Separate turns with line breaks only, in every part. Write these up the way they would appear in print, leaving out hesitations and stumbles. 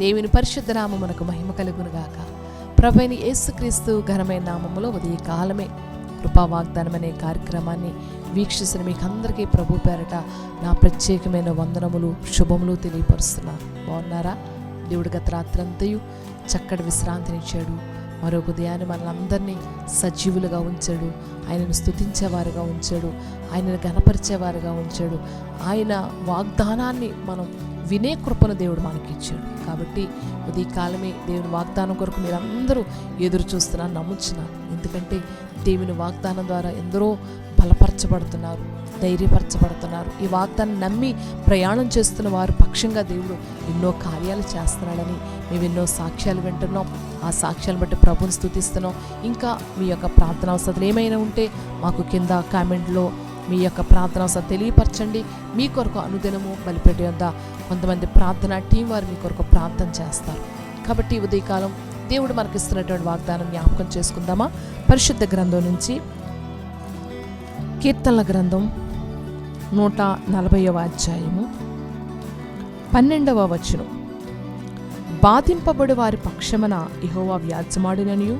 దేవుని పరిశుద్ధ నామమునకు మహిమ కలుగునుగాక. ప్రభువైన యేసుక్రీస్తు ఘనమైన నామములో ఉదయ కాలమే కృపా వాగ్దానం అనే కార్యక్రమాన్ని వీక్షిస్తున్న మీకు అందరికీ ప్రభు పేరట నా ప్రత్యేకమైన వందనములు శుభములు తెలియపరుస్తున్నాను. బాగున్నారా? దేవుడు గత రాత్రంతయు చక్కటి విశ్రాంతినిచ్చాడు. మరొక ఉదయాన్ని మనలందరినీ సజీవులుగా ఉంచాడు. ఆయనను స్తుతించేవారుగా ఉంచాడు. ఆయనను గణపరిచేవారుగా ఉంచాడు. ఆయన వాగ్దానాన్ని మనం వినే కృపను దేవుడు మనకి ఇచ్చాడు. కాబట్టి ఉదయ కాలమే దేవుని వాగ్దానం కొరకు మీరందరూ ఎదురు చూస్తున్నాను, నమ్ముచున్నాను. ఎందుకంటే దేవుని వాగ్దానం ద్వారా ఎందరో బలపరచబడుతున్నారు, ధైర్యపరచబడుతున్నారు. ఈ వాగ్దానం నమ్మి ప్రయాణం చేస్తున్న వారు పక్షంగా దేవుడు ఎన్నో కార్యాలు చేస్తున్నాడని మేము ఎన్నో సాక్ష్యాలు వింటున్నాం. ఆ సాక్ష్యాలను బట్టి ప్రభుని స్తుతిస్తున్నాం. ఇంకా మీ యొక్క ప్రార్థన అవసరాలు ఏమైనా ఉంటే మాకు కింద కామెంట్లో మీ యొక్క ప్రార్థన అవసరం తెలియపరచండి. మీ కొరకు అనుదినము బలిపెట్టి వద్ద కొంతమంది ప్రార్థన టీం వారు మీ కొరకు ప్రార్థన చేస్తారు. కాబట్టి ఉదయకాలం దేవుడు మనకిస్తున్నటువంటి వాగ్దానం జ్ఞాపకం చేసుకుందామా? పరిశుద్ధ గ్రంథం నుంచి కీర్తనల గ్రంథం 140వ అధ్యాయము 12వ వచనం. బాధింపబడి వారి పక్షమున యెహోవా వ్యాజ్యమాడిననియు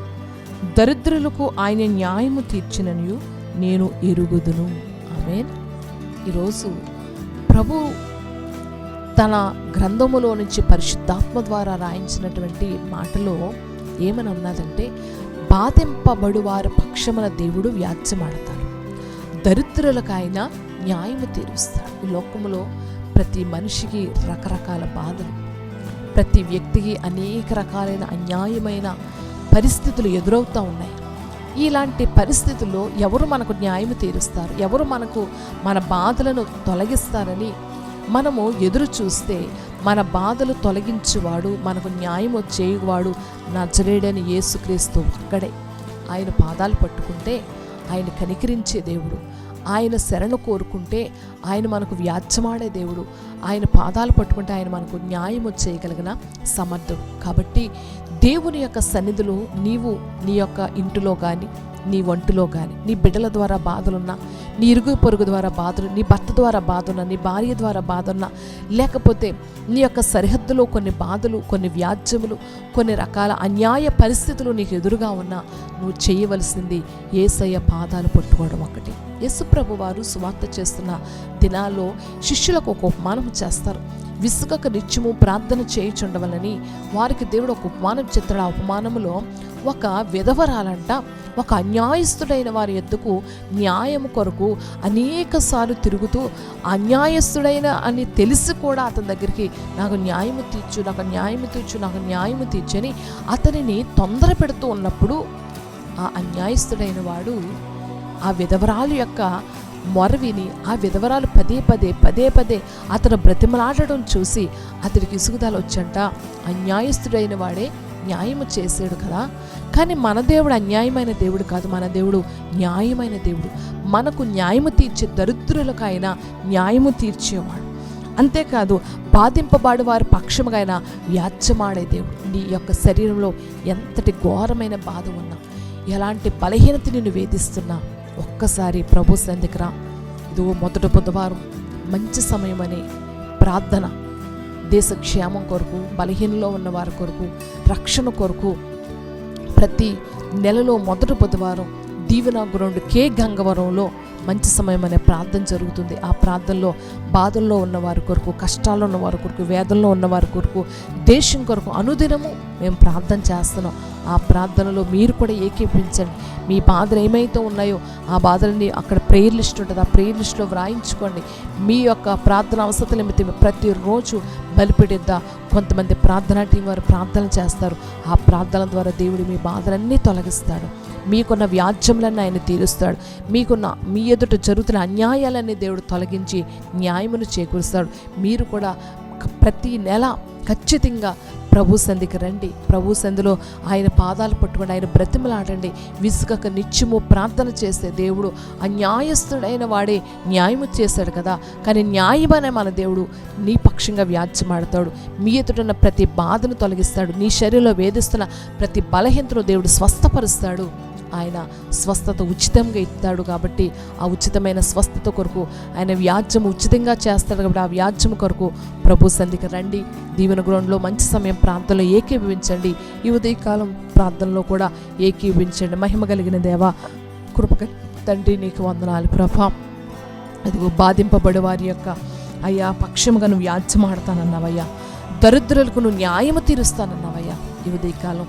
దరిద్రులకు ఆయన న్యాయము తీర్చిననియు నేను ఎరుగుదును. ఆమేన్. ఈరోజు ప్రభు తన గ్రంథములో నుంచి పరిశుద్ధాత్మ ద్వారా రాయించినటువంటి మాటలో ఏమని ఉన్నదంటే, బాధింపబడు వారి పక్షమున దేవుడు వ్యాజ్యమాడతాడు, దరిద్రులకు ఆయన న్యాయము తీరుస్తాడు. ఈ లోకములో ప్రతి మనిషికి రకరకాల బాధలు, ప్రతి వ్యక్తికి అనేక రకాలైన అన్యాయమైన పరిస్థితులు ఎదురవుతూ ఉన్నాయి. ఇలాంటి పరిస్థితుల్లో ఎవరు మనకు న్యాయం తీరుస్తారు, ఎవరు మనకు మన బాధలను తొలగిస్తారని మనము ఎదురు చూస్తే, మన బాధలు తొలగించువాడు, మనకు న్యాయము చేయువాడు నజరేయుడైన యేసుక్రీస్తు ఒక్కడే. ఆయన పాదాలు పట్టుకుంటే ఆయన కనికరించే దేవుడు, ఆయన శరణు కోరుకుంటే ఆయన మనకు వ్యాజ్యమాడే దేవుడు, ఆయన పాదాలు పట్టుకుంటే ఆయన మనకు న్యాయము చేయగలిగిన సమర్థుడు. కాబట్టి దేవుని యొక్క సన్నిధిలో నీవు నీ యొక్క ఇంటిలో కానీ, నీ ఒంటిలో కానీ, నీ బిడ్డల ద్వారా బాధలున్నా, నీ ఇరుగు పొరుగు ద్వారా బాధలు, నీ భర్త ద్వారా బాధలున్నా, నీ భార్య ద్వారా బాధలున్నా, లేకపోతే నీ యొక్క సరిహద్దులో కొన్ని బాధలు, కొన్ని వ్యాజ్యములు, కొన్ని రకాల అన్యాయ పరిస్థితులు నీకు ఎదురుగా ఉన్నా, నువ్వు చేయవలసింది యేసయ్య పాదాలు పట్టుకోవడం ఒకటి. యేసుప్రభు వారు సువార్త చేస్తున్న దినాల్లో శిష్యులకు ఒక ఉపమానం చేస్తారు. విసుగక నిత్యము ప్రార్థన చేయుచుండవలని వారికి దేవుడు ఒక ఉపమానం చెప్తాడు. ఆ ఉపమానములో ఒక విధవరాలంట ఒక అన్యాయస్తుడైన వారి ఎద్దుకు న్యాయము కొరకు అనేక సార్లు తిరుగుతూ, అన్యాయస్తుడైన అని తెలిసి కూడా అతని దగ్గరికి నాకు న్యాయము తీర్చు, నాకు న్యాయము తీర్చు, నాకు న్యాయము తీర్చని అతనిని తొందర పెడుతూ ఉన్నప్పుడు ఆ అన్యాయస్తుడైన వాడు ఆ విధవరాలు యొక్క మొరవిని, ఆ విధవరాలు పదే పదే అతను బ్రతిమలాడడం చూసి అతడికి ఇసుగుదల వచ్చంట. అన్యాయస్తుడైన వాడే న్యాయము చేసాడు కదా, కానీ మన దేవుడు అన్యాయమైన దేవుడు కాదు, మన దేవుడు న్యాయమైన దేవుడు. మనకు న్యాయము తీర్చే దరిద్రులకు ఆయన న్యాయము తీర్చేవాడు. అంతేకాదు బాధింపబడి వారి పక్షముగా ఆయన వ్యాజ్యమాడే దేవుడు. నీ యొక్క శరీరంలో ఎంతటి ఘోరమైన బాధ ఉన్నా, ఎలాంటి బలహీనత నిన్ను వేధిస్తున్నా, ఒక్కసారి ప్రభు సన్నిధికి రా. ఇదిగో మొదటి బుధవారం మంచి సమయం అనే ప్రార్థన, దేశ క్షేమం కొరకు, బలహీనలో ఉన్న వారి కొరకు, రక్షణ కొరకు ప్రతి నెలలో మొదటి బుధవారం దీవెన గ్రౌండ్ కే గంగవరంలో మంచి సమయం అనే ప్రార్థన జరుగుతుంది. ఆ ప్రార్థనలో బాధల్లో ఉన్న వారి కొరకు, కష్టాల్లో ఉన్న వారి కొరకు, వేదనలో ఉన్న వారి కొరకు, దేశం కొరకు అనుదినము మేము ప్రార్థన చేస్తున్నాం. ఆ ప్రార్థనలో మీరు కూడా ఏకీపించండి. మీ బాధలు ఏమైతే ఉన్నాయో ఆ బాధలని అక్కడ ప్రేయర్ లిస్ట్ ఉంటుంది, ఆ ప్రేయర్ లిస్ట్లో వ్రాయించుకోండి. మీ యొక్క ప్రార్థన అవసరం నిమిత్తం ప్రతిరోజు బలిపెడిద్దా కొంతమంది ప్రార్థనా టీం వారు ప్రార్థనలు చేస్తారు. ఆ ప్రార్థన ద్వారా దేవుడు మీ బాధలన్నీ తొలగిస్తాడు, మీకున్న వ్యాజ్యములన్నీ ఆయన తీరుస్తాడు, మీకున్న మీ ఎదుట జరుగుతున్న అన్యాయాలన్నీ దేవుడు తొలగించి న్యాయమును చేకూరుస్తాడు. మీరు కూడా ప్రతి నెల ఖచ్చితంగా ప్రభు సంధికి రండి. ప్రభు సంధిలో ఆయన పాదాలు పట్టుకొని ఆయన బ్రతిమలాడండి. విసుగక నిత్యము ప్రార్థన చేస్తే దేవుడు అన్యాయస్తుడైన వాడే న్యాయము చేశాడు కదా, కానీ న్యాయమనే మన దేవుడు నీ పక్షంగా వ్యాజ్యమాడతాడు. మీ ఎదుటన్న ప్రతి బాధను తొలగిస్తాడు. నీ శరీరంలో వేధిస్తున్న ప్రతి బలహీనతను దేవుడు స్వస్థపరుస్తాడు. ఆయన స్వస్థత ఉచితంగా ఇస్తాడు కాబట్టి ఆ ఉచితమైన స్వస్థత కొరకు ఆయన వ్యాజ్యం ఉచితంగా చేస్తాడు కాబట్టి ఆ వ్యాజ్యం కొరకు ప్రభు సన్నిధికి రండి. దీవెన గ్రౌండ్లో మంచి సమయం ప్రాంతంలో ఏకీభవించండి. ఈ ఉదయకాలం ప్రార్థనలో కూడా ఏకీభవించండి. మహిమ కలిగిన దేవా, కృప తండ్రి నీకు వందనాలు ప్రభా. అదిగో బాధింపబడే వారి యొక్క అయ్యా పక్షముగా నువ్వు వ్యాజ్యమాడతానన్నావయ్యా, దరిద్రులకు నువ్వు న్యాయము తీరుస్తానన్నావయ్యా. ఈ ఉదయకాలం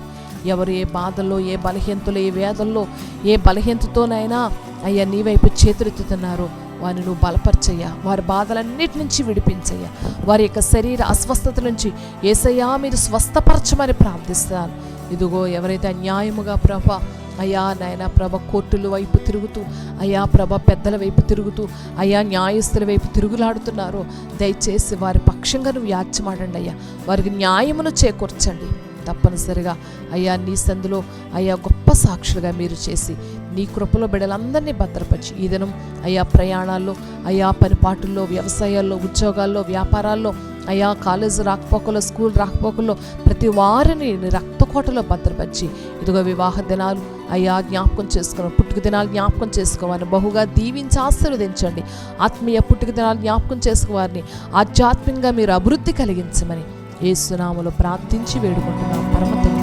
ఎవరు ఏ బాధల్లో, ఏ బలహీనతలో, ఏ వేదల్లో, ఏ బలహీనతతోనైనా అయ్యా నీ వైపు చేతులెత్తుతున్నారో వారిని నువ్వు బలపరచయ్యా, వారి బాధలన్నిటి నుంచి విడిపించయ్యా, వారి యొక్క శరీర అస్వస్థత నుంచి యేసయ్యా మీరు స్వస్థపరచమని ప్రార్థిస్తాను. ఇదిగో ఎవరైతే అన్యాయముగా ప్రభా అయ్యా నాయన ప్రభ కోర్టుల వైపు తిరుగుతూ, అయ్యా ప్రభ పెద్దల వైపు తిరుగుతూ, అయ్యా న్యాయస్తుల వైపు తిరుగులాడుతున్నారో దయచేసి వారి పక్షంగా నువ్వు వ్యాజ్యమాడండి అయ్యా, వారికి న్యాయమును చేకూర్చండి. తప్పనిసరిగా అయ్యా నీ సందులో అయ్యా గొప్ప సాక్షులుగా మీరు చేసి నీ కృపలో బిడ్డలందరినీ భద్రపరిచి ఈ దినం అయ్యా ప్రయాణాల్లో, అయ్యా పనిపాటుల్లో, వ్యవసాయాల్లో, ఉద్యోగాల్లో, వ్యాపారాల్లో, అయ్యా కాలేజీ రాకపోకల్లో, స్కూల్ రాకపోకల్లో ప్రతి వారిని రక్తకోటలో భద్రపరిచి ఇదిగో వివాహ దినాలు అయ్యా జ్ఞాపకం చేసుకోవాలి, పుట్టుక దినాలు జ్ఞాపకం చేసుకోవాలని బహుగా దీవించి ఆశీర్వదించండి. ఆత్మీయ పుట్టుక దినాలు జ్ఞాపకం చేసుకోవాలని ఆధ్యాత్మికంగా మీరు అభివృద్ధి కలిగించమని యేసు నామములో ప్రార్థించి వేడుకుంటున్నాం పరమ తండ్రి.